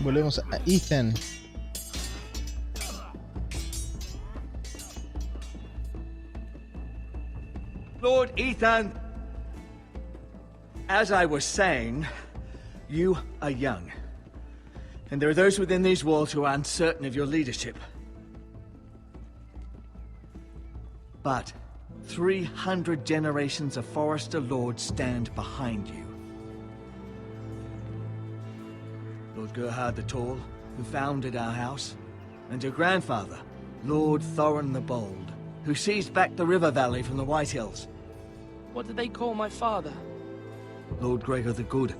Volvemos a Ethan. Lord Ethan, as I was saying, you are young. And there are those within these walls who are uncertain of your leadership. But 300 generations of Forester Lords stand behind you. Lord Gerhard the Tall, who founded our house, and your grandfather, Lord Thorin the Bold, who seized back the river valley from the White Hills. What did they call my father? Lord Gregor the Good.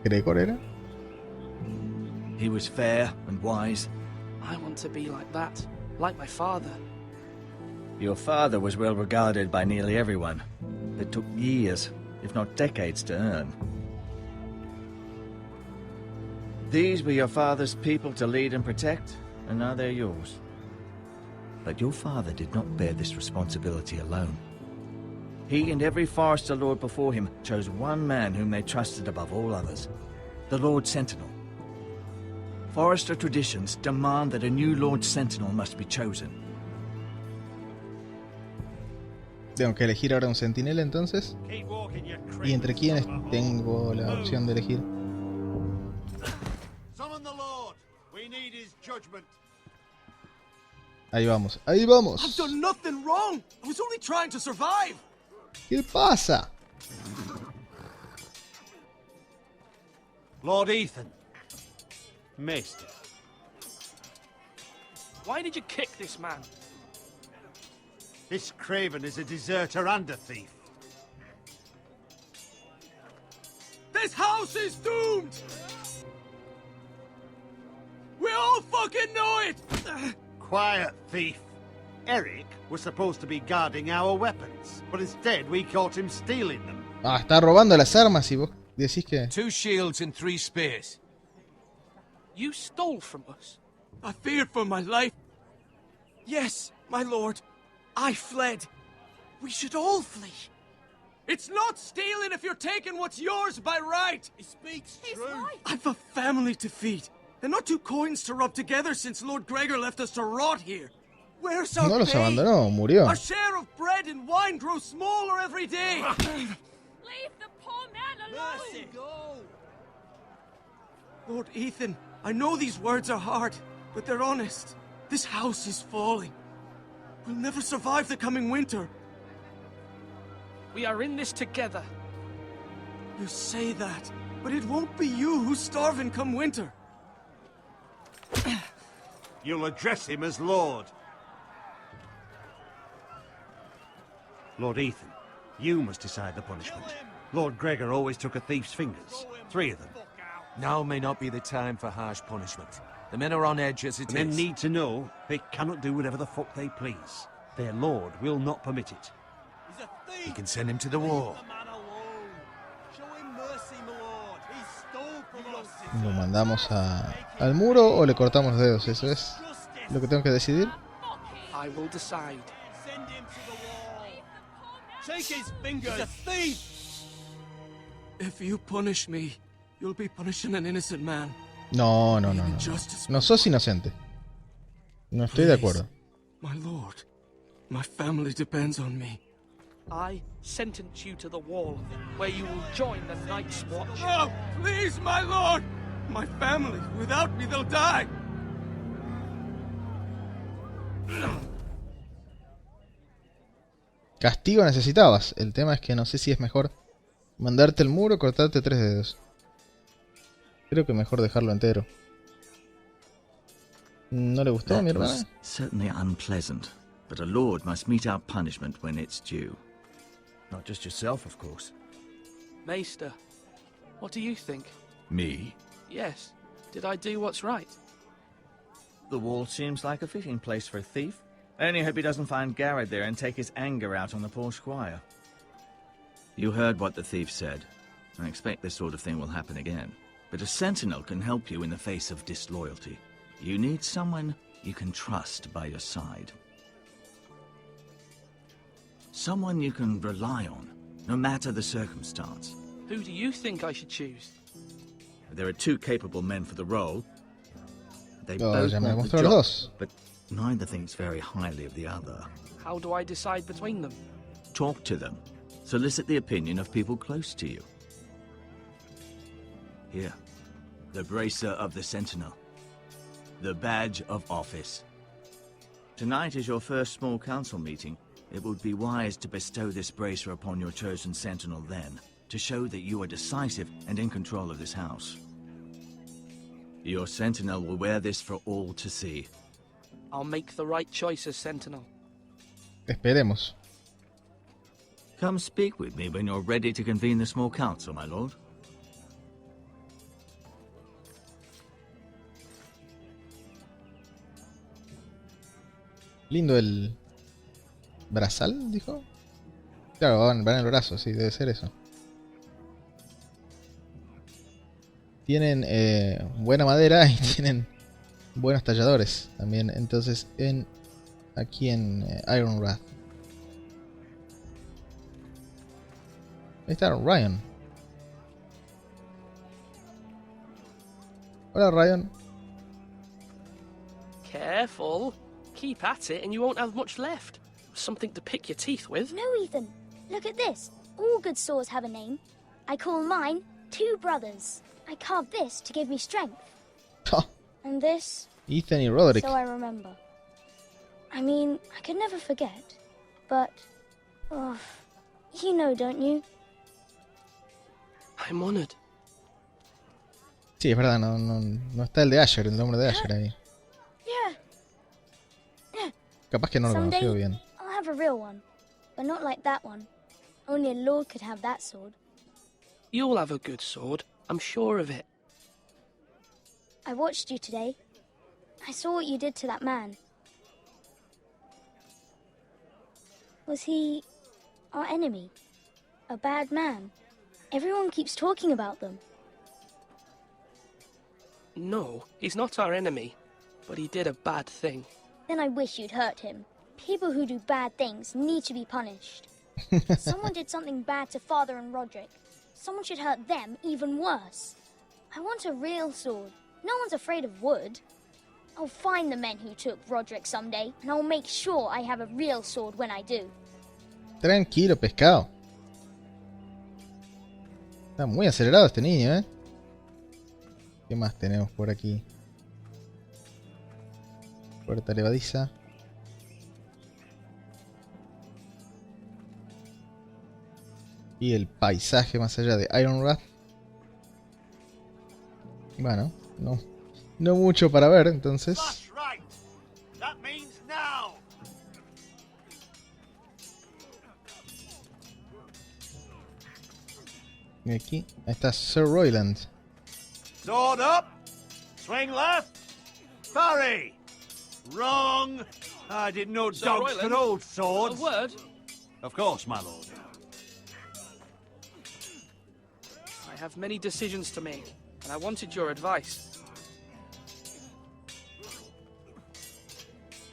¿Gregor era? He was fair and wise. I want to be like that, like my father. Your father was well regarded by nearly everyone. It took years, if not decades, to earn. These were your father's people to lead and protect, and now they're yours. But your father did not bear this responsibility alone. He and every Forester Lord before him chose one man whom they trusted above all others, the Lord Sentinel. Forester traditions demand that a new Lord Sentinel must be chosen. Tengo que elegir ahora un centinela entonces. ¿Y entre quiénes tengo la opción de elegir? Ahí vamos, ahí vamos. I've done nothing wrong. I was only trying to survive. ¿Qué pasa? Lord Ethan. Maester. Why did you kick this man? This craven is a deserter and a thief. This house is doomed! We all fucking know it! Quiet, thief. Eric was supposed to be guarding our weapons, but instead we caught him stealing them. Ah, está robando las armas y vos decís que... 2 shields and 3 spears. You stole from us. I feared for my life. Yes, my lord. I fled. We should all flee. It's not stealing if you're taking what's yours by right. He speaks true. Right. I've a family to feed, and not 2 coins to rub together since Lord Gregor left us to rot here. Where's our No los pay? abandonó, murió. Our share of bread and wine grows smaller every day. Leave the poor man alone! Mercy. Go. Lord Ethan, I know these words are hard, but they're honest. This house is falling. We'll never survive the coming winter. We are in this together. You say that, but it won't be you who's starving come winter. You'll address him as Lord. Lord Ethan, you must decide the punishment. Lord Gregor always took a thief's fingers. 3 of them. Now may not be the time for harsh punishment. The men are on edge as it The men is. need to know they cannot do whatever the fuck they please. Their lord will not permit it. You can send him to the war. ¿Lo mandamos al muro o le cortamos los dedos? Eso es lo que tengo que decidir. I will decide. Take his fingers! He's a thief! If you punish me, you'll be punishing an innocent man. No, no, no, no. No sos inocente. No estoy de acuerdo. My lord, my family depends on me. I sentence you to the wall, where you will join the Night's Watch. Oh, please, my lord! My family, without me, they'll die! Castigo necesitabas. El tema es que no sé si es mejor mandarte el muro o cortarte 3 dedos. Creo que mejor dejarlo entero. ¿No le gustó a mi hermana? Certainly unpleasant, but a lord must mete out punishment when it's due. Not just yourself, of course. Maester, what do you think? Me? Yes. Did I do what's right? The wall seems like a fitting place for a thief. I only hope he doesn't find Garrett there and take his anger out on the poor squire. You heard what the thief said. I expect this sort of thing will happen again. But a sentinel can help you in the face of disloyalty. You need someone you can trust by your side. Someone you can rely on, no matter the circumstance. Who do you think I should choose? There are two capable men for the role. They Oh, both ya me want the mostró los job, dos. but neither thinks very highly of the other. How do I decide between them? Talk to them. Solicit the opinion of people close to you. Here, the bracer of the Sentinel. The badge of office. Tonight is your first small council meeting. It would be wise to bestow this bracer upon your chosen Sentinel then, to show that you are decisive and in control of this house. Your Sentinel will wear this for all to see. I'll make the right choice as Sentinel. Esperemos. Come speak with me when you're ready to convene the small council, my lord. Lindo el brazal, dijo. Claro, van en el brazo, sí, debe ser eso. Tienen buena madera y tienen buenos talladores también. Entonces, aquí en Iron Wrath. Ahí está Ryan. Hola, Ryan. Careful. Keep at it and you won't have much left. Something to pick your teeth with. No, Ethan. Look at this. All good swords have a name. I call mine Two Brothers. I carved this to give me strength. And this, Ethan y Roderick. so I remember. I mean, I could never forget. But, oh, you know, don't you? I'm honored. Sí, es verdad, no está el de Asher, el nombre de Asher ahí. Yeah. Capaz que no lo Someday, conoció bien. I'll have a real one. But not like that one. Only a lord could have that sword. You'll have a good sword. I'm sure of it. I watched you today. I saw what you did to that man. Was he our enemy? A bad man? Everyone keeps talking about them. No, he's not our enemy. But he did a bad thing. Then I wish you'd hurt him. People who do bad things need to be punished. Someone did something bad to Father and Roderick. Someone should hurt them even worse. I want a real sword. No one's afraid of wood. I'll find the men who took Roderick someday, and I'll make sure I have a real sword when I do. Tranquilo, pescado. Está muy acelerado este niño, ¿eh? ¿Qué más tenemos por aquí? Puerta levadiza. Y el paisaje más allá de Iron Wrath. Bueno, no mucho para ver, entonces. That's right. That means now. Y aquí está Sir Royland. Sword up. Swing left. Parry. Wrong. I didn't know Sir dogs Royland, could hold A swords. word? Of course, my lord. I have many decisions to make, and I wanted your advice.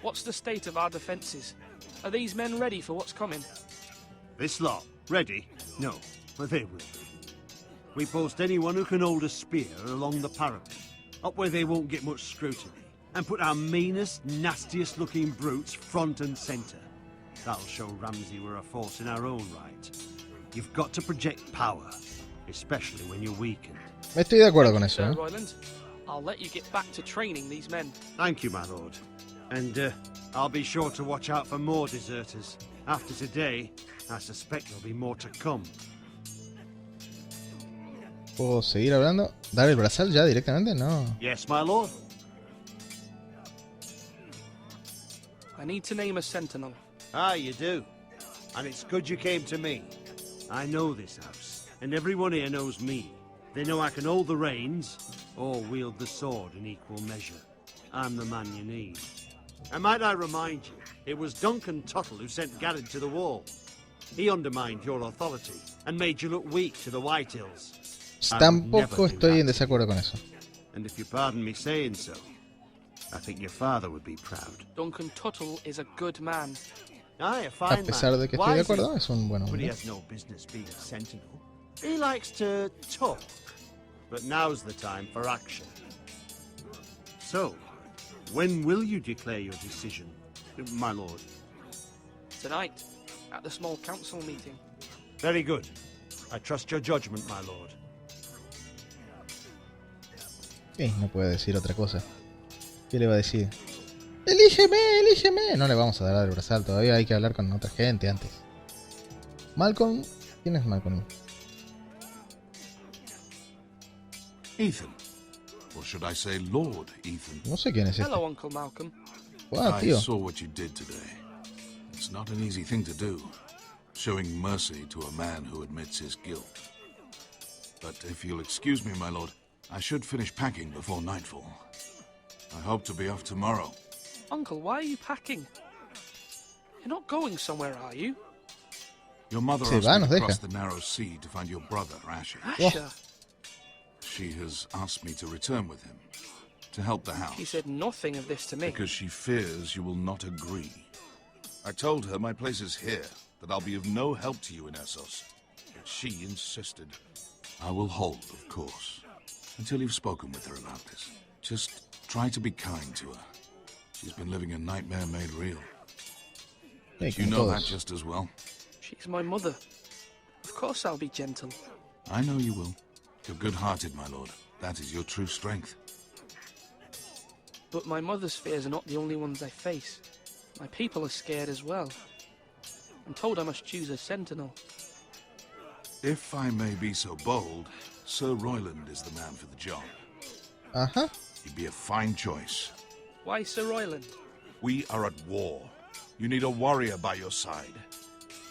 What's the state of our defences? Are these men ready for what's coming? This lot, ready? No, but they will be. We post anyone who can hold a spear along the parapet, up where they won't get much scrutiny, and put our meanest, nastiest looking brutes front and centre. That'll show Ramsay we're a force in our own right. You've got to project power, especially when you're weakened. Estoy de acuerdo con eso, Sir ¿eh? Royland, I'll let you get back to training these men. Thank you, my lord. And I'll be sure to watch out for more deserters. After today, I suspect there'll be more to come. ¿Puedo seguir hablando? ¿Dar el brazal ya directamente? No. Yes, my lord. I need to name a sentinel. Ah, you do. And it's good you came to me. I know this house, and everyone here knows me. They know I can hold the reins, or wield the sword in equal measure. I'm the man you need. And might I remind you, it was Duncan Tuttle who sent Garrett to the wall. He undermined your authority, and made you look weak to the Whitehills. Tampoco estoy en desacuerdo con eso. And if you pardon me saying so, I think your father would be proud. Duncan Tuttle is a good man. Aye, a A fine pesar man. de que estoy de Wise acuerdo, even. es un buen But he hombre. has no business being a sentinel. He likes to talk. but now's the time for action. So, when will you declare your decision, my lord? Tonight, at the small council meeting. Very good. I trust your judgment, my lord. No puede decir otra cosa. ¿Qué le va a decir? ¡Elígeme, elígeme! No le vamos a dar el brazal, todavía hay que hablar con otra gente antes. Malcolm... ¿Quién es Malcolm? Ethan. Or should I say Lord Ethan? No sé quién es este. Hello, Uncle Malcolm. Ah, I tío. saw what you did today. It's not an easy thing to do, showing mercy to a man who admits his guilt. But if you'll excuse me, my lord, I should finish packing before nightfall. I hope to be off tomorrow. Uncle, why are you packing? You're not going somewhere, are you? Your mother Se asked va, me nos to deja. cross the narrow sea to find your brother, Asher. Asher? She has asked me to return with him, to help the house. She said nothing of this to me. Because she fears you will not agree. I told her my place is here, that I'll be of no help to you in Essos. But she insisted. I will hold, of course, until you've spoken with her about this. Just try to be kind to her. She's been living a nightmare made real. Hey, You know that just as well. She's my mother. Of course I'll be gentle. I know you will. You're good-hearted, my lord. That is your true strength. But my mother's fears are not the only ones I face. My people are scared as well. I'm told I must choose a sentinel. If I may be so bold, Sir Royland is the man for the job. Ajá. He'd be a fine choice. Why Sir Royland? We are at war. You need a warrior by your side.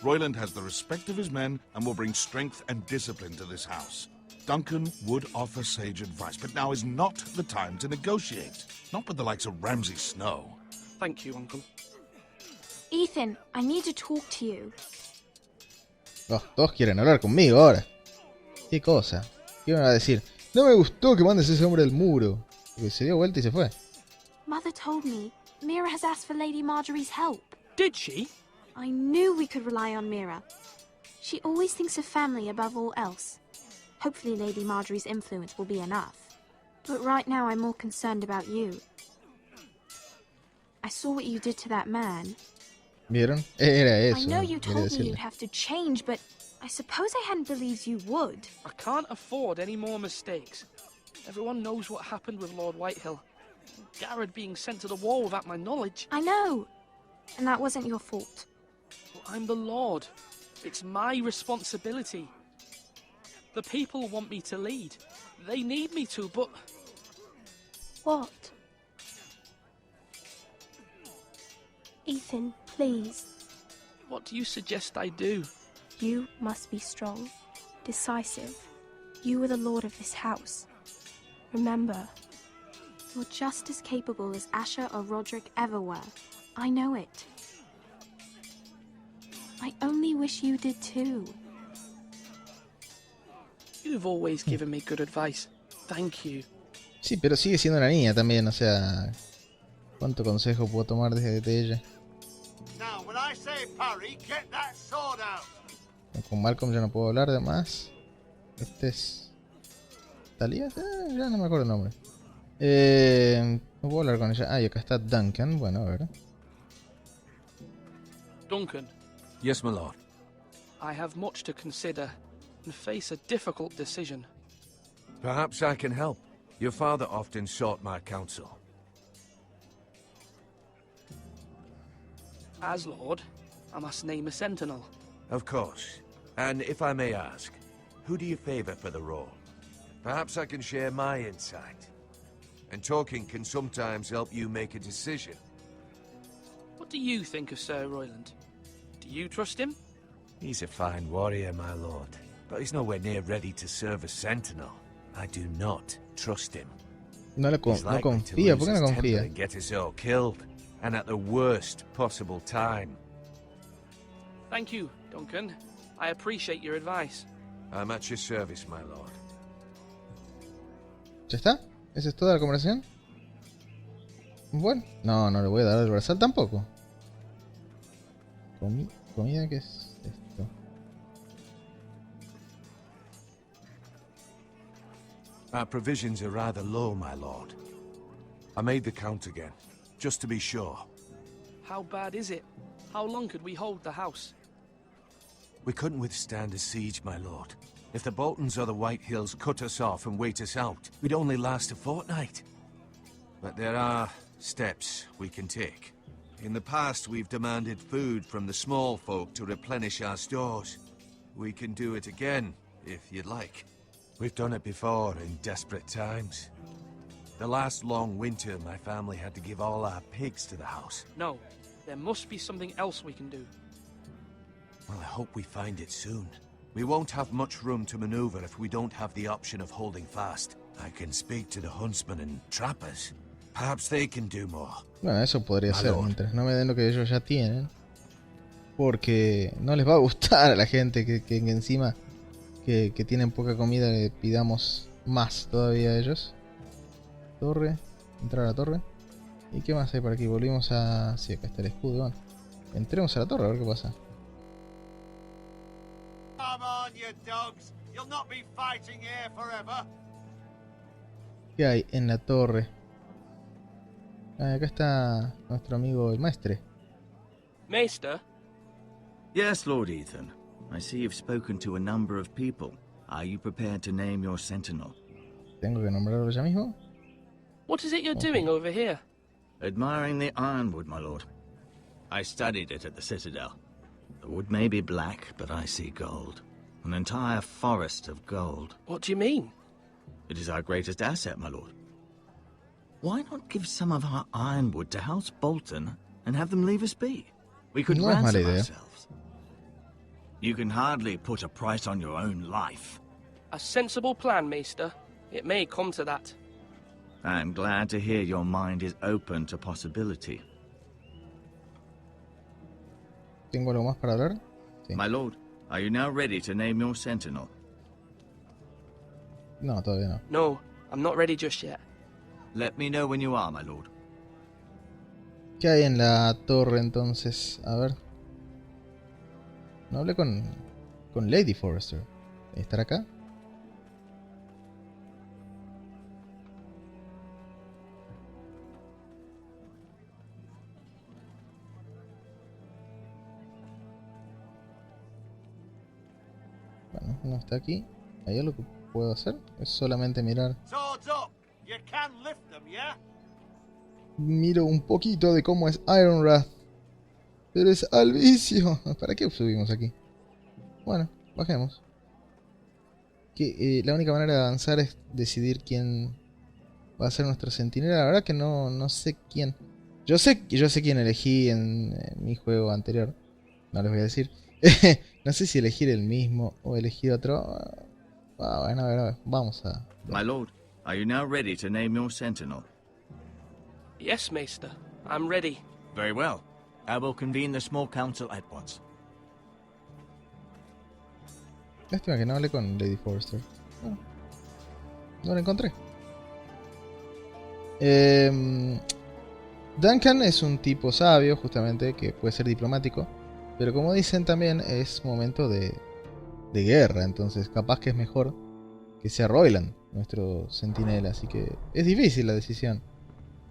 Royland has the respect of his men and will bring strength and discipline to this house. Duncan would offer sage advice, but now is not the time to negotiate. Not with the likes of Ramsay Snow. Thank you, Uncle. Ethan, I need to talk to you. Oh, todos quieren hablar conmigo ahora. ¿Qué cosa? ¿Qué me va a decir? No me gustó que mandes a ese hombre al muro. Porque se dio vuelta y se fue. Mother told me Mira has asked for Lady Marjorie's help. Did she? I knew we could rely on Mira. She always thinks of family above all else. Hopefully Lady Marjorie's influence will be enough. But right now I'm more concerned about you. I saw what you did to that man. ¿Vieron? Era eso. I know you quería told me decirle. you'd have to change, but I suppose I hadn't believed you would. I can't afford any more mistakes. Everyone knows what happened with Lord Whitehill. Garrett being sent to the war without my knowledge. I know. And that wasn't your fault. Well, I'm the Lord. It's my responsibility. The people want me to lead. They need me to, but... What? Ethan, please. What do you suggest I do? You must be strong, decisive. You are the lord of this house. Remember, you're just as capable as Asher or Roderick ever were. I know it. I only wish you did too. You've always given me good advice. Thank you. Sí, pero sigue siendo una niña también, o sea... ¿Cuánto consejo puedo tomar de ella? Now, when I say parry, get that sword out. Con Malcolm ya no puedo hablar de más. Este es... ¿Talía? Ya no me acuerdo el nombre. No puedo hablar con ella. Ah, y acá está Duncan. Bueno, a ver. Duncan, Yes, my lord. I have much to consider and face a difficult decision. Perhaps I can help. Your father often sought my counsel. As Lord, I must name a sentinel. Of course. And if I may ask, who do you favor for the role? Perhaps I can share my insight. And talking can sometimes help you make a decision. What do you think of Sir Royland? Do you trust him? He's a fine warrior, my lord. But he's nowhere near ready to serve as sentinel. I do not trust him. No He's likely to confía. lose ¿Por qué his no temper confía? and get us all killed. And at the worst possible time. Thank you, Duncan. I appreciate your advice. I'm at your service, my lord. ¿Ya está? ¿Esa es toda la conversación? Bueno, no le voy a dar el brazal tampoco. Comida, ¿qué es esto? Our provisions are rather low, my lord. I made the count again, just to be sure. How bad is it? How long could we hold the house? We couldn't withstand a siege, my lord. If the Boltons or the White Hills cut us off and wait us out, we'd only last a fortnight. But there are steps we can take. In the past, we've demanded food from the small folk to replenish our stores. We can do it again, if you'd like. We've done it before in desperate times. The last long winter, my family had to give all our pigs to the house. No, there must be something else we can do. Well, I hope we find it soon. We won't have much room to maneuver if we don't have the option of holding fast. I can speak to the huntsmen and trappers. Perhaps they can do more. Bueno, eso podría ser, mientras no me den lo que ellos ya tienen. Porque no les va a gustar a la gente que encima que tienen poca comida le pidamos más todavía a ellos. Torre, entrar a la torre. ¿Y qué más hay por aquí? Volvimos a... Sí, acá está el escudo. Bueno, entremos a la torre a ver qué pasa. Come on, you dogs. You'll not be fighting here forever. ¿Qué hay en la torre? Ah, acá está nuestro amigo el maestre. Maester? Yes, Lord Ethan. I see you've spoken to a number of people. Are you prepared to name your sentinel? ¿Tengo que nombrarlo ya mismo? What is it you're doing over here? Admiring the ironwood, my lord. I studied it at the Citadel. The wood may be black, but I see gold. An entire forest of gold. What do you mean? It is our greatest asset, my lord. Why not give some of our ironwood to House Bolton and have them leave us be? We could ransom ourselves. You can hardly put a price on your own life. A sensible plan, Maester. It may come to that. I'm glad to hear your mind is open to possibility. ¿Tengo algo más para hablar? Sí. My lord, are you now ready to name your sentinel? No, todavía no. No, I'm not ready just yet. Let me know when you are, my lord. ¿Qué hay en la torre entonces? A ver. No hablé con Lady Forrester. ¿Estará acá? Bueno, no está aquí. ¿Hay algo que puedo hacer? Es solamente mirar. Swords up. You can lift them, yeah? Miro un poquito de cómo es Ironwrath. Pero es al vicio. ¿Para qué subimos aquí? Bueno, bajemos. Que la única manera de avanzar es decidir quién va a ser nuestro centinela. La verdad que no sé quién. Yo sé quién elegí en mi juego anterior. No les voy a decir. No sé si elegir el mismo o elegir otro. Bueno, a ver, vamos a... My lord, are you now ready to name your sentinel? Yes, Maester. I'm ready. Very well. I will convene the small council at once. Lástima que no hablé con Lady Forrester. No la encontré. Duncan es un tipo sabio, justamente, que puede ser diplomático. Pero como dicen también, es momento de guerra. Entonces capaz que es mejor que sea Royland, nuestro centinela. Así que es difícil la decisión.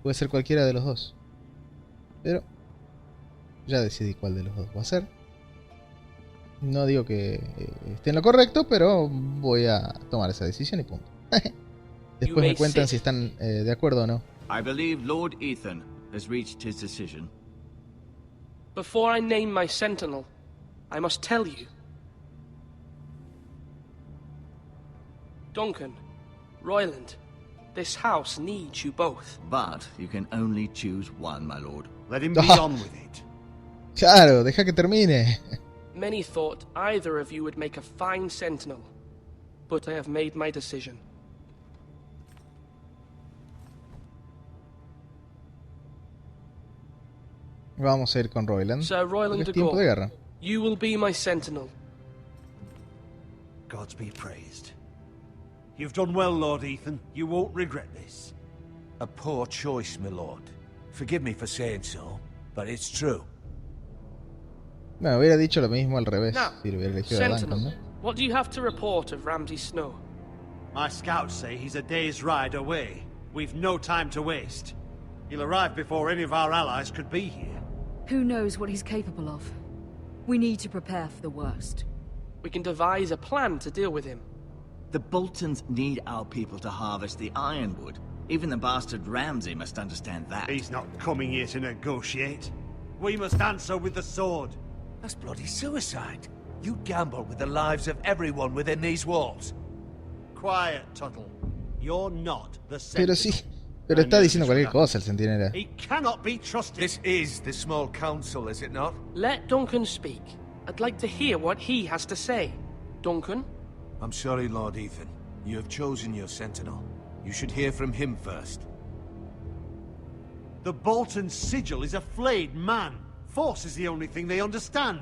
Puede ser cualquiera de los dos. Pero ya decidí cuál de los dos va a ser. No digo que esté en lo correcto, pero voy a tomar esa decisión y punto. Después me cuentan si están de acuerdo o no. I believe Lord Ethan has reached his decision. Before I name my sentinel, I must tell you. Duncan, Royland, this house needs you both. But you can only choose one, my lord. Let him be on with it. Claro, deja que termine. Many thought either of you would make a fine sentinel, but I have made my decision. Vamos a ir con Royland. Sir Royland es tiempo de guerra. You will be my sentinel. Gods be praised. You've done well, Lord Ethan. You won't regret this. A poor choice, my lord. Forgive me for saying so, but it's true. Bueno, hubiera dicho lo mismo al revés. Now, si lo hubiera elegido a Duncan, sentinel, ¿no? what do you have to report of Ramsay Snow? My scouts say he's a day's ride away. We've no time to waste. He'll arrive before any of our allies could be here. Who knows what he's capable of? We need to prepare for the worst. We can devise a plan to deal with him. The Boltons need our people to harvest the ironwood. Even the bastard Ramsay must understand that. He's not coming here to negotiate. We must answer with the sword. That's bloody suicide. You gamble with the lives of everyone within these walls. Quiet, Tuttle. You're not the Pero Sentinel. sí, pero está diciendo cualquier cosa el centinela. He cannot be trusted. This is the small council, is it not? Let Duncan speak. I'd like to hear what he has to say. Duncan? I'm sorry, Lord Ethan. You have chosen your sentinel. You should hear from him first. The Bolton sigil is a flayed man. Force is the only thing they understand.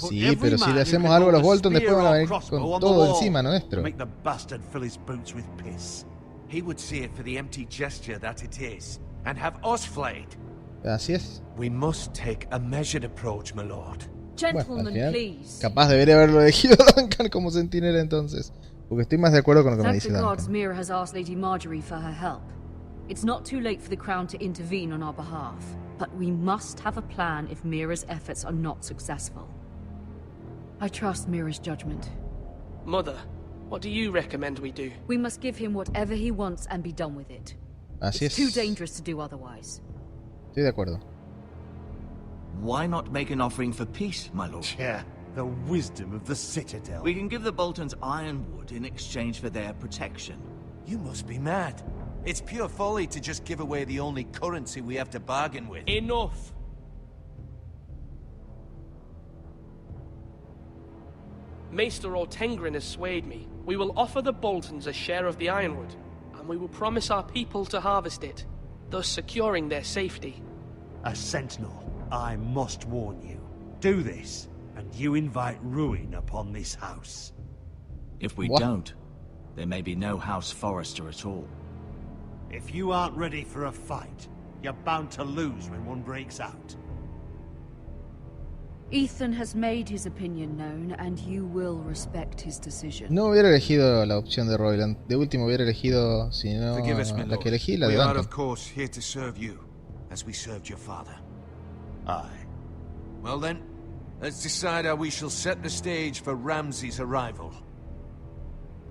But Sí, every pero si man le who hacemos can algo a hold los a Bolton, después spear van a or venir crossbow con on the todo wall encima to nuestro. make the bastard fill his boots with piss. He would see it for the empty gesture that it is, and have us flayed. Así es. We must take a measured approach, my lord. Bueno, al Gentlemen, final, please. capaz debería haberlo elegido Duncan como centinela entonces. Porque estoy más de acuerdo con lo que me Thank dice the gods Duncan. Mira has asked Lady Marjorie for her help. It's not too late for the Crown to intervene on our behalf, but we must have a plan if Mira's efforts are not successful. I trust Mira's judgment. Mother, what do you recommend we do? We must give him whatever he wants and be done with it. Así It's es. too dangerous to do otherwise. Estoy de acuerdo. Why not make an offering for peace, my lord? Yeah, the wisdom of the Citadel. We can give the Boltons ironwood in exchange for their protection. You must be mad. It's pure folly to just give away the only currency we have to bargain with. Enough! Maester Ortengrin has swayed me. We will offer the Boltons a share of the ironwood, and we will promise our people to harvest it, thus securing their safety. A sentinel, I must warn you. Do this, and you invite ruin upon this house. If we What? don't, there may be no House Forester at all. If you aren't ready for a fight, you're bound to lose when one breaks out. Ethan has made his opinion known, and you will respect his decision. No hubiera elegido la opción de Royland. De último hubiera elegido, si no, Forgive us, my la lord. que elegí, la de We are, Duncan. of course, here to serve you, as we served your father. Aye. Well then, let's decide how we shall set the stage for Ramsay's arrival.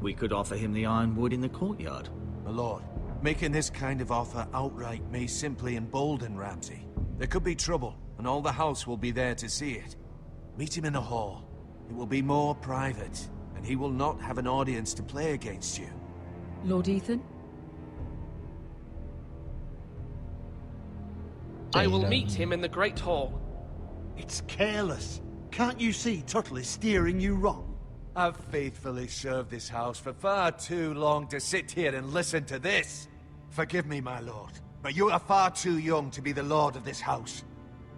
We could offer him the ironwood in the courtyard. My lord, making this kind of offer outright may simply embolden Ramsay. There could be trouble, and all the house will be there to see it. Meet him in the hall. It will be more private, and he will not have an audience to play against you. Lord Ethan? I will meet him in the Great Hall. It's careless. Can't you see Tuttle is steering you wrong? I've faithfully served this house for far too long to sit here and listen to this. Forgive me, my lord, but you are far too young to be the lord of this house.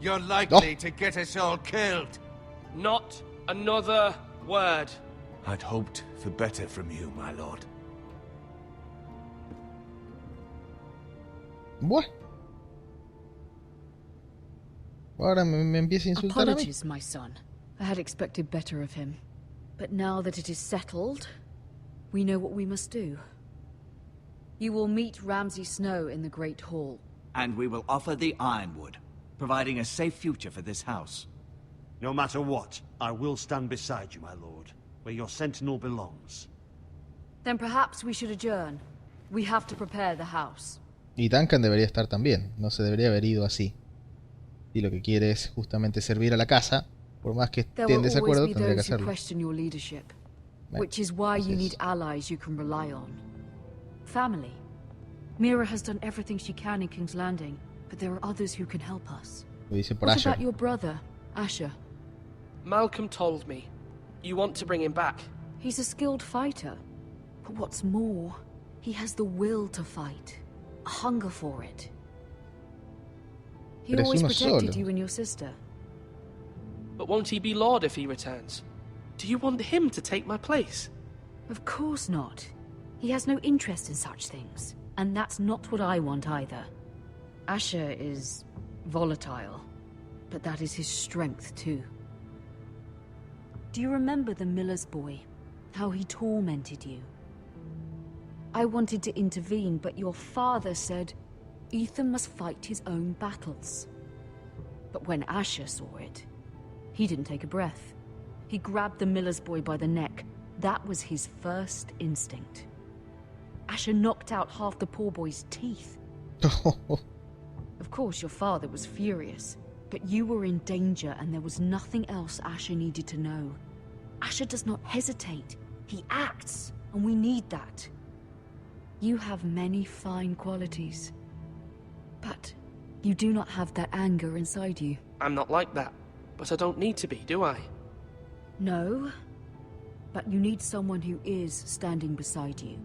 You're likely to get us all killed. Not another word. I'd hoped for better from you, my lord. What? Ahora me empieza a insultar a mí. Apologies, my son. I had expected better of him. But now that it is settled, we know what we must do. You will meet Ramsay Snow in the Great Hall. And we will offer the ironwood, providing a safe future for this house. No matter what, I will stand beside you, my lord, where your sentinel belongs. Then perhaps we should adjourn. We have to prepare the house. Y Duncan debería estar también. No se debería haber ido así. Y lo que quiere es justamente servir a la casa. Por más que There esté en will always desacuerdo, be tendría que those who hacerlo. question your leadership, Bueno, which is why así you es. need allies you can rely on. Family. Mira has done everything she can in King's Landing, but there are others who can help us. Lo dice por What Asher. about your brother, Asher? Malcolm told me. You want to bring him back. He's a skilled fighter. But what's more, he has the will to fight. A hunger for it. He Pero es always uno protected solo. you and your sister. But won't he be Lord if he returns? Do you want him to take my place? Of course not. He has no interest in such things. And that's not what I want either. Asher is volatile, but that is his strength too. Do you remember the miller's boy? How he tormented you? I wanted to intervene, but your father said Ethan must fight his own battles. But when Asher saw it, he didn't take a breath. He grabbed the miller's boy by the neck. That was his first instinct. Asher knocked out half the poor boy's teeth. Of course, your father was furious, but you were in danger and there was nothing else Asher needed to know. Asher does not hesitate. He acts, and we need that. You have many fine qualities, but you do not have that anger inside you. I'm not like that, but I don't need to be, do I? No, but you need someone who is standing beside you.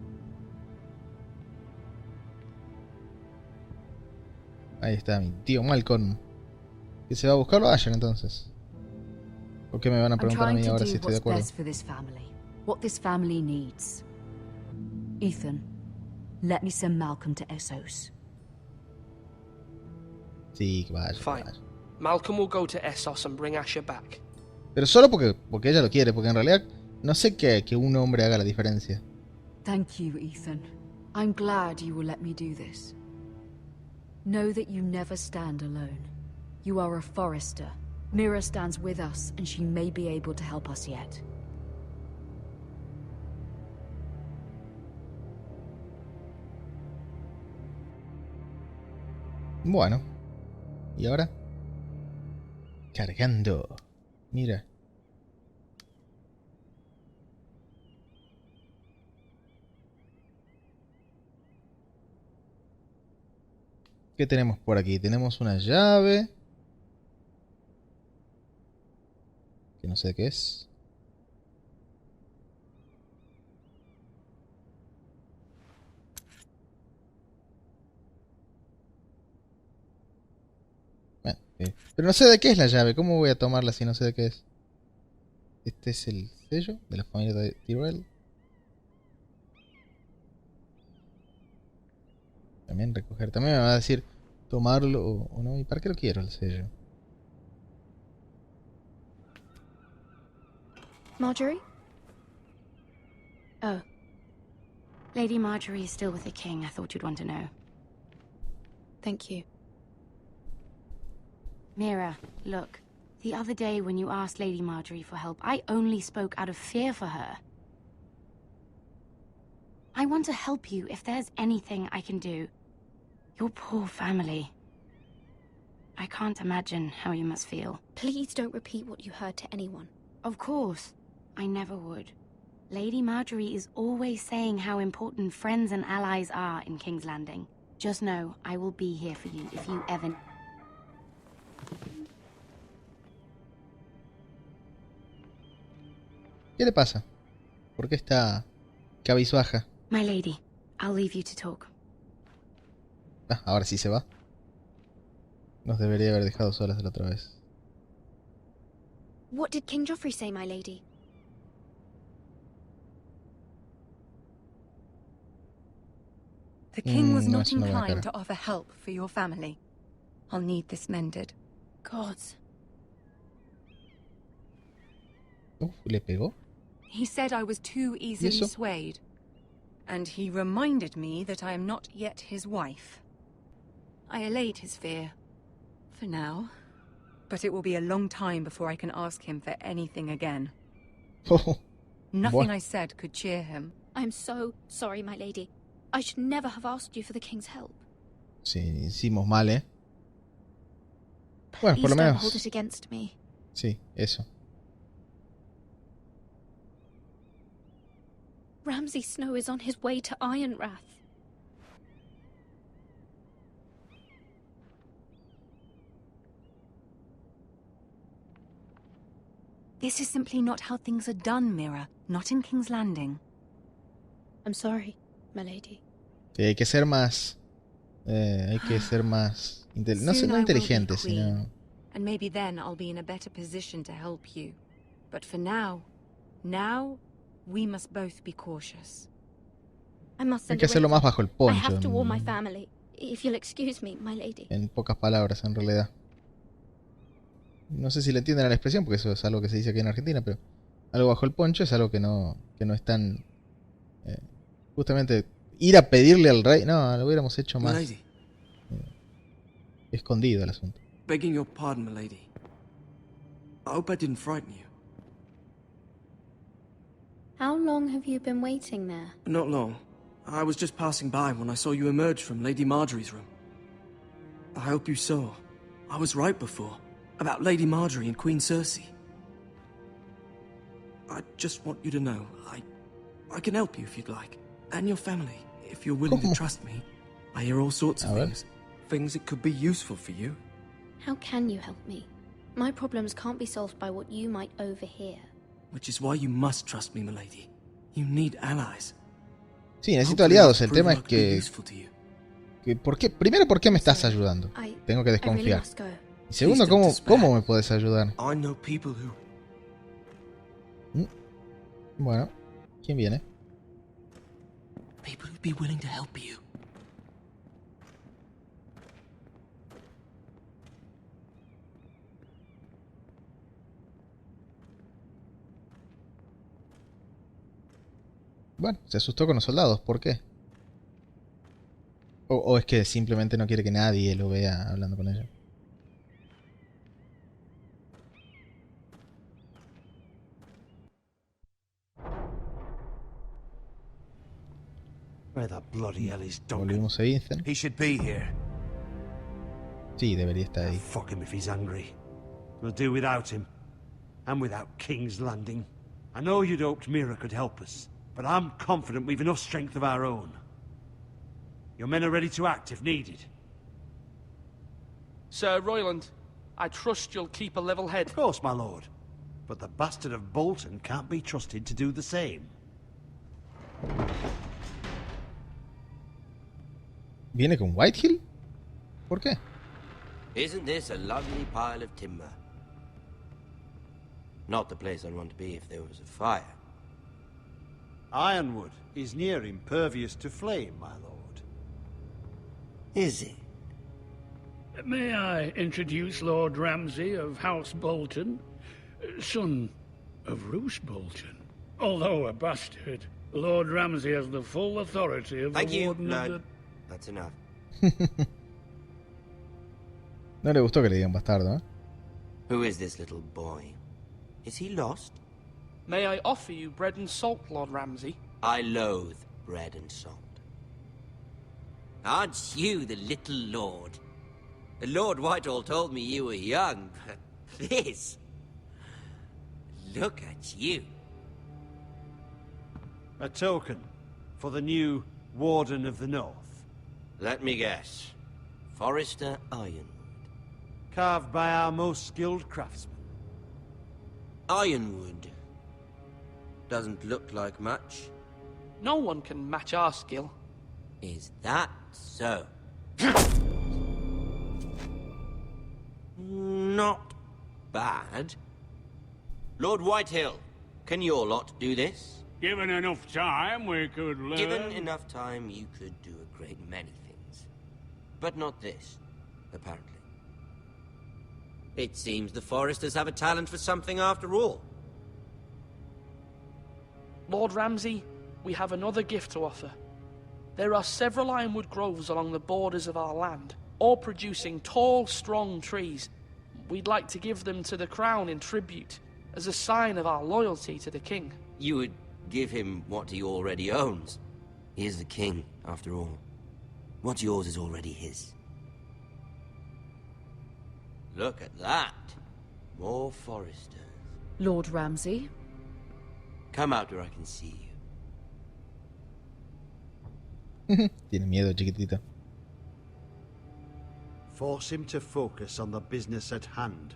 Ahí está mi tío Malcolm. Que se va a buscarlo a Asher entonces. ¿Por qué me van a preguntar a mí ahora si estoy de acuerdo? For this family, what this family needs. Ethan, let me send Malcolm to Essos. Sí, que vaya. Fine. Vaya. Malcolm will go to Essos and bring Asher back. Pero solo porque ella lo quiere, porque en realidad no sé que un hombre haga la diferencia. Thank you, Ethan. I'm glad you will let me do this. Know that you never stand alone. You are a forester. Mira stands with us, and she may be able to help us yet. Bueno. ¿Y ahora? Cargando. Mira. ¿Qué tenemos por aquí? Tenemos una llave. Que no sé qué es. Bueno, pero no sé de qué es la llave. ¿Cómo voy a tomarla si no sé de qué es? Este es el sello de la familia de Tyrell. También recoger. También me va a decir tomarlo o no. ¿Y para qué lo quiero el sello? Marjorie? Oh. Lady Marjorie is still with the king. I thought you'd want to know. Thank you. Mira, look. The other day when you asked Lady Marjorie for help, I only spoke out of fear for her. I want to help you if there's anything I can do. Your poor family. I can't imagine how you must feel. Please don't repeat what you heard to anyone. Of course. I never would. Lady Marjorie is always saying how important friends and allies are in King's Landing. Just know, I will be here for you if you ever... ¿Qué le pasa? ¿Por qué está cabizbaja? My lady, I'll leave you to talk. Ah, ahora sí se va. Nos debería haber dejado solas de la otra vez. What did King Joffrey say, my lady? The king was no not es una buena cara. inclined to offer help for your family. I'll need this mended. Gods. ¿Le pegó? He said I was too easily eso? swayed. And he reminded me that I am not yet his wife. I allayed his fear. For now. But it will be a long time before I can ask him for anything again. Nothing I said could cheer him. I'm so sorry, my lady. I should never have asked you for the king's help. Sí, hicimos mal, ¿eh? Bueno, por lo Please don't hold menos... it against me. Sí, eso. Ramsay Snow is on his way to Ironrath. This is simply not how things are done, Mira. Not in King's Landing. I'm sorry, my lady. Sí, hay que ser más... hay que ser más... no sé, no inteligente, sino... And maybe then I'll be in a better position to help you. But for now, we must both be cautious. I must Hay send que hacerlo away. más bajo el I poncho. have to warn my family. If you'll excuse me, my lady. En pocas palabras, en realidad. No sé si le entienden a la expresión, porque eso es algo que se dice aquí en Argentina, pero algo bajo el poncho es algo que no es tan justamente ir a pedirle al rey. No, lo hubiéramos hecho más Milady, escondido el asunto. begging your pardon, milady. I hope I didn't frighten you. How long have you been waiting there? Not long. I was just passing by when I saw you emerge from Lady Marjorie's room. I hope you saw. I was right before. About Lady Marjorie and Queen Cersei. I just want you to know, I can help you if you'd like. And your family, if you're willing to trust me. I hear all sorts of things. Things that could be useful for you. How can you help me? My problems can't be solved by what you might overhear. Which is why you must trust me, milady. You need allies. Sí, necesito aliados. El tema es que primero, ¿por qué me estás ayudando? Tengo que desconfiar. Y segundo, ¿cómo me puedes ayudar? Bueno, ¿quién viene? People who'd be willing to help you. Bueno, se asustó con los soldados. ¿Por qué? O es que simplemente no quiere que nadie lo vea hablando con ellos. Where the bloody hell is Duncan? Volvimos a Ethan. He should be here. Sí, debería estar ahí. Fuck him if he's hungry. We'll do without him. And without King's Landing. I know you'd hoped Mira could help us, but I'm confident we've enough strength of our own. Your men are ready to act if needed. Sir Royland, I trust you'll keep a level head. Of course, my lord. But the bastard of Bolton can't be trusted to do the same. ¿Viene con Whitehill? ¿Por qué? Isn't this a lovely pile of timber? Not the place I'd want to be if there was a fire. Ironwood is near impervious to flame, my lord. Is it? May I introduce Lord Ramsay of House Bolton, son of Roose Bolton. Although a bastard, Lord Ramsay has the full authority of the Warden of the... That's enough. No le gustó que le digan bastardo, ¿eh? Who is this little boy? Is he lost? May I offer you bread and salt, Lord Ramsay? I loathe bread and salt. Aren't you the little lord? Lord Whitehall told me you were young, but this... Look at you. A token for the new Warden of the North. Let me guess. Forrester Ironwood. Carved by our most skilled craftsmen. Ironwood. Doesn't look like much. No one can match our skill. Is that so? Not bad. Lord Whitehill, can your lot do this? Given enough time, we could learn... Given enough time, you could do a great many things. But not this, apparently. It seems the Foresters have a talent for something after all. Lord Ramsay, we have another gift to offer. There are several ironwood groves along the borders of our land, all producing tall, strong trees. We'd like to give them to the Crown in tribute, as a sign of our loyalty to the King. You would give him what he already owns. He is the King, after all. What's yours is already his. Look at that. More Foresters. Lord Ramsay? Come out where I can see you. Tiene miedo, chiquitito. Force him to focus on the business at hand.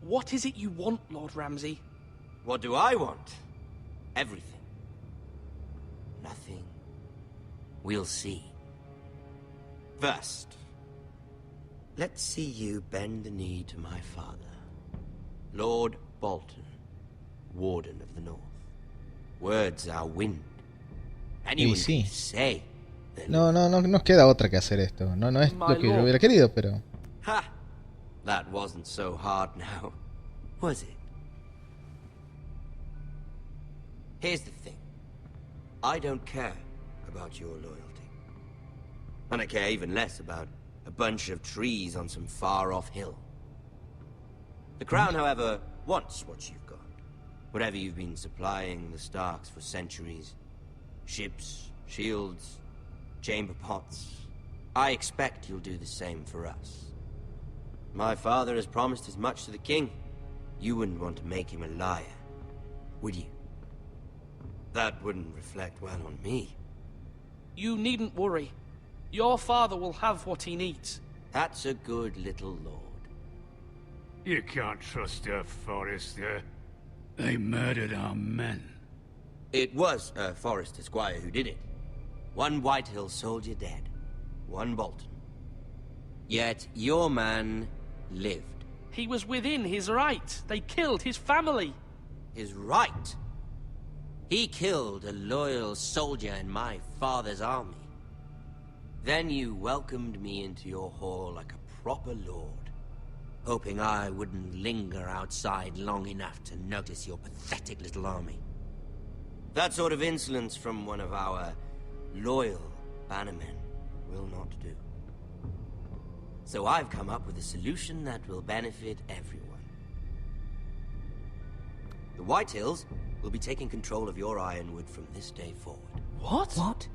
What is it you want, Lord Ramsay? What do I want? Everything. Nothing. We'll see. First, let's see you bend the knee to my father, Lord Bolton, Warden of the North. Words are wind. Anyone can say. No nos queda otra que hacer esto. No es lo que yo hubiera querido, pero... Ha! That wasn't so hard now, was it? Here's the thing. I don't care about your loyalty. And I care even less about a bunch of trees on some far-off hill. The Crown, however, wants what you've got. Whatever you've been supplying the Starks for centuries. Ships, shields, chamber pots. I expect you'll do the same for us. My father has promised as much to the king. You wouldn't want to make him a liar, would you? That wouldn't reflect well on me. You needn't worry. Your father will have what he needs. That's a good little lord. You can't trust her, Forrester. They murdered our men. It was a Forrester squire who did it. One Whitehill soldier dead. One Bolton. Yet your man lived. He was within his right. They killed his family. His right? He killed a loyal soldier in my father's army. Then you welcomed me into your hall like a proper lord, hoping I wouldn't linger outside long enough to notice your pathetic little army. That sort of insolence from one of our loyal bannermen will not do. So I've come up with a solution that will benefit everyone. The Whitehills will be taking control of your Ironwood from this day forward. What? What?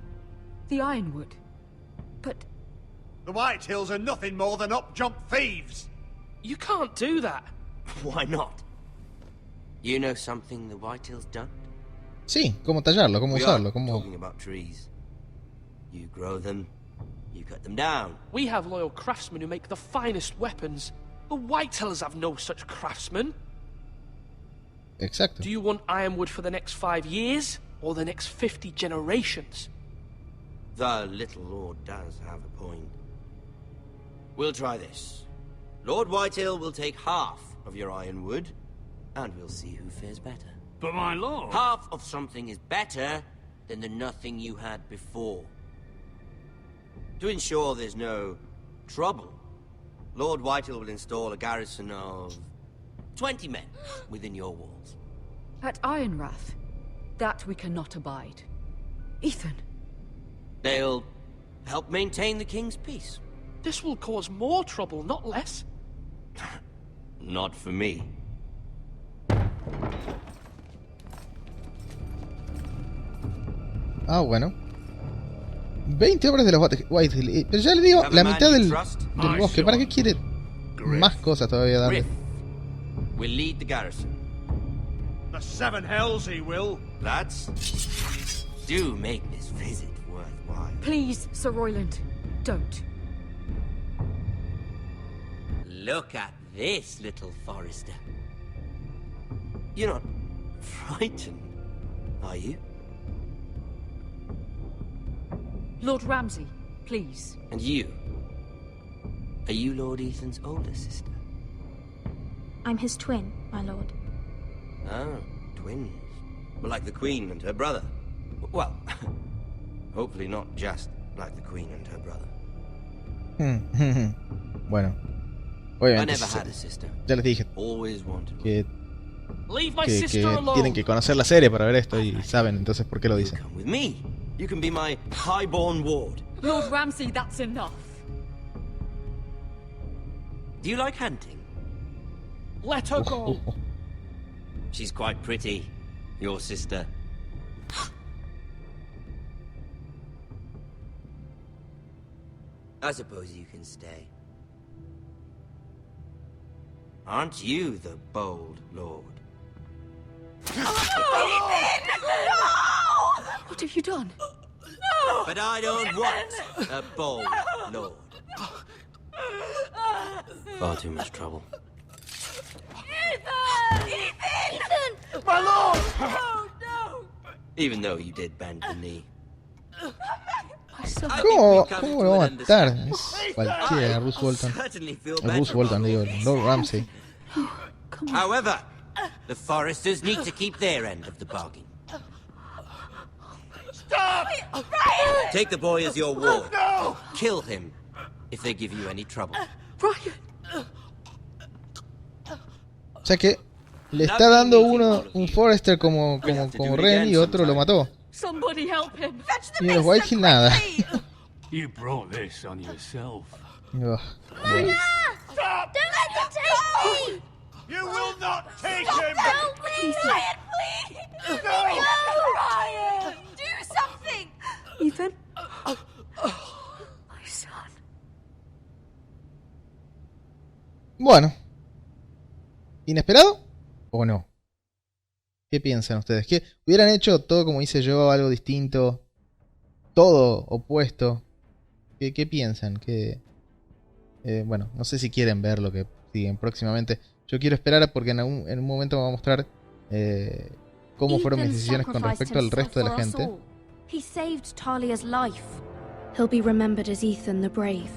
The Ironwood? But... The Whitehills are nothing more than up-jump thieves! You can't do that. Why not? You know something the Whitehills don't? Sí, cómo tallarlo, cómo usarlo, cómo... Talking about trees. You grow them, you cut them down. We have loyal craftsmen who make the finest weapons. The Whitehills have no such craftsmen. Exacto. Do you want Ironwood for the next 5 years, or the next 50 generations? The little lord does have a point. We'll try this. Lord Whitehill will take half of your Ironwood, and we'll see who fares better. But my lord... Half of something is better than the nothing you had before. To ensure there's no trouble, Lord Whitehill will install a garrison of 20 men within your walls. At Ironrath? That we cannot abide. Ethan. They'll help maintain the king's peace. This will cause more trouble, not less. Not for me. Ah, bueno. 20 hombres de los Whitehill. Pero ya le digo, la mitad del bosque. ¿Para qué quiere más cosas todavía darle? We'll lead the garrison. The seven hells he will. Lads, do make this visit worthwhile. Please, Sir Royland, don't. Look at this, little Forrester. You're not frightened, are you? Lord Ramsay, please. And you? Are you Lord Ethan's older sister? I'm his twin, my lord. Oh, twins. Well, like the Queen and her brother. Well, hopefully not just like the Queen and her brother. Bueno. I never had a sister. Ya les dije Always wanted one. que que tienen que conocer la serie para ver esto y saben entonces por qué lo dicen. Come with me. You can be my highborn ward. Lord Ramsay, that's enough. Do you like hunting? Let her go. She's quite pretty, your sister. I suppose you can stay. Aren't you the bold lord? What have you done? But I don't want a bold lord. Far too much trouble. Ethan! My lord! Oh, no! Even though you did bend the knee. ¿Cómo lo va a matar? Es cualquiera, Bruce Bolton. Bruce Bolton, digo, Lord Ramsay. However, the Foresters need to keep their end of the bargain. Stop! Take the boy as your ward. No! Kill him if they give you any trouble. Brian! O sea que le está dando uno un Forrester como Ren y otro lo mató. Somebody help him. Y de los Whitehill nada. You brought this on yourself. Ugh. Mama! Stop! Don't let him take me! You will not take Stop! him! Help me! Ryan, please! No! Ryan! Do something! Ethan? My son. Bueno. ¿Inesperado? ¿O no? ¿Qué piensan ustedes? ¿Qué hubieran hecho todo como hice yo, algo distinto? Todo opuesto. ¿Qué piensan? Bueno, no sé si quieren ver lo que siguen próximamente. Yo quiero esperar porque en un momento me va a mostrar cómo fueron mis decisiones con respecto al resto de la gente. He saved Talia's life. He'll be remembered as Ethan the Brave.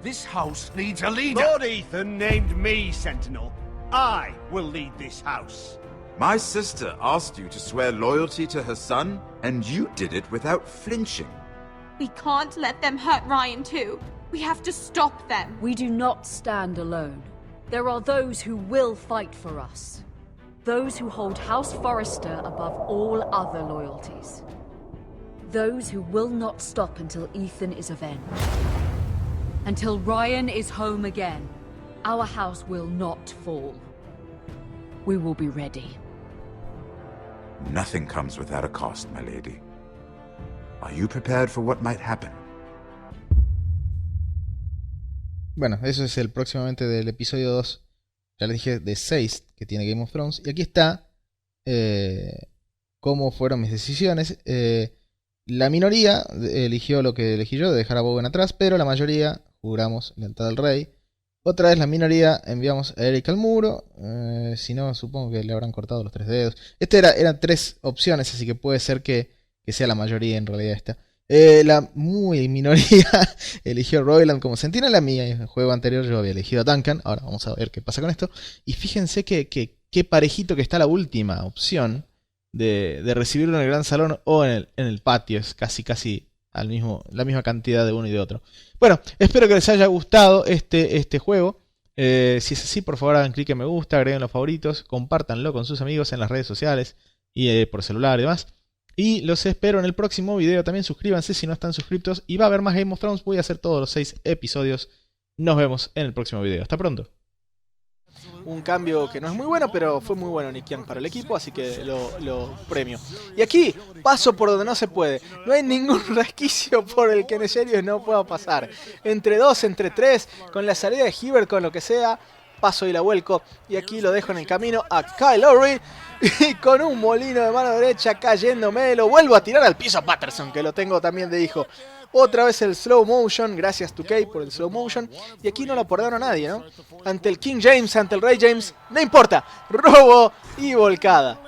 This house needs a leader. Lord Ethan named me Sentinel. I will lead this house. My sister asked you to swear loyalty to her son, and you did it without flinching. We can't let them hurt Ryan too. We have to stop them. We do not stand alone. There are those who will fight for us. Those who hold House Forrester above all other loyalties. Those who will not stop until Ethan is avenged. Until Ryan is home again, our house will not fall. We will be ready. Nothing comes without a cost, my lady. Are you prepared for what might happen? Bueno, eso es el próximamente del episodio 2. Ya les dije de 6 que tiene Game of Thrones. Y aquí está cómo fueron mis decisiones. La minoría eligió lo que elegí yo, de dejar a Bowen atrás, pero la mayoría juramos lealtad al rey. Otra vez la minoría enviamos a Eric al muro. Si no, supongo que le habrán cortado los 3 dedos. Eran 3 opciones, así que puede ser que sea la mayoría en realidad esta. La muy minoría eligió Royland como sentinela. La mía en el juego anterior yo había elegido a Duncan. Ahora vamos a ver qué pasa con esto. Y fíjense que parejito que está la última opción de recibirlo en el gran salón o en el patio. Es casi la misma cantidad de uno y de otro. Bueno, espero que les haya gustado este juego. Si es así, por favor hagan clic en me gusta, agreguen los favoritos, compártanlo con sus amigos en las redes sociales y por celular y demás. Y los espero en el próximo video. También suscríbanse si no están suscriptos. Y va a haber más Game of Thrones. Voy a hacer todos los 6 episodios. Nos vemos en el próximo video. Hasta pronto. Un cambio que no es muy bueno, pero fue muy bueno Nick Young para el equipo, así que lo premio. Y aquí paso por donde no se puede. No hay ningún resquicio por el que en serio no pueda pasar. Entre 2, entre 3, con la salida de Hibbert, con lo que sea, paso y la vuelco. Y aquí lo dejo en el camino a Kyle Lowry. Y con un molino de mano derecha cayéndome, lo vuelvo a tirar al piso a Patterson, que lo tengo también de hijo. Otra vez el slow motion, gracias to Kay por el slow motion. Y aquí no lo perdono a nadie, ¿no? Ante el King James, ante el Rey James, no importa, robo y volcada.